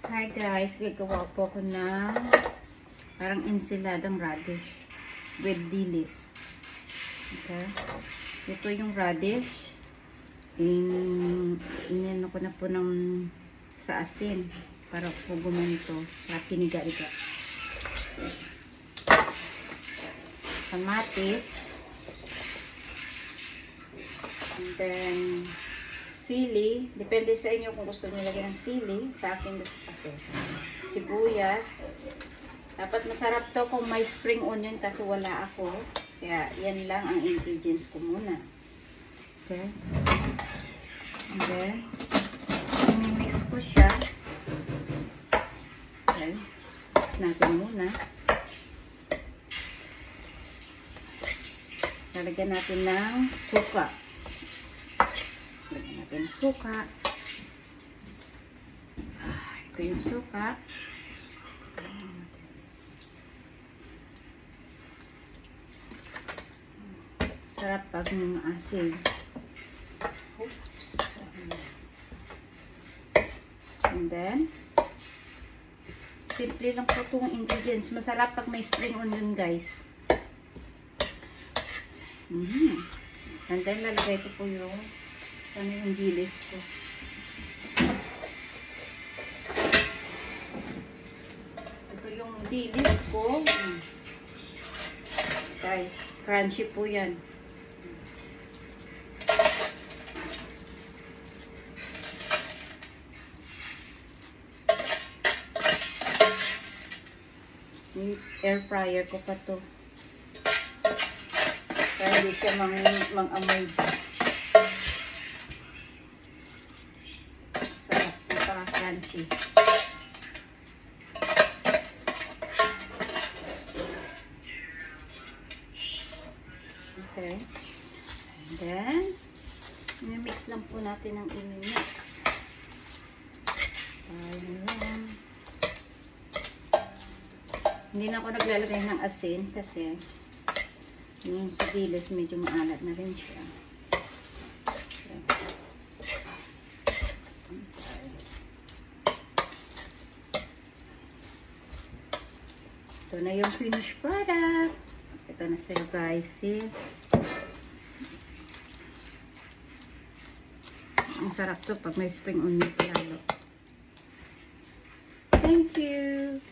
Hi guys, gagawa po ako ng parang ensiladang radish with dilis. Okay. Ito yung radish. Inano ko na po sa asin para po gumanito para piniga-iga. Kamatis. And then sili, depende sa inyo kung gusto niyo lagyan ng sili. Sa akin kasi sibuyas. Dapat masarap to kung may spring onion kasi wala ako. Kaya yan lang ang ingredients ko muna. Okay. And then i-mix ko siya. Okay. Mix natin muna. Lalagyan natin ng suka. Lagyan natin suka. Ito yung suka. Sarap pag asin. And then, simple lang po itong ingredients. Masarap pag may spring onion, guys. And then, lalagay ko po yung dilis ko. Ito yung dilis ko. Guys, crunchy po yan. Air fryer ko pa to. Kaya hindi siya mang-amoy. Sarap. Napaka-crunchy. Okay. And then, i-mix lang po natin ang i-mix. Ayan. Hindi na ako naglalagay ng asin kasi yung sa dilis medyo maalat na rin siya. Okay. Ito na yung finished product. Ito na sa'yo guys. See? Ang sarap to pag may spring onion lalo. Thank you!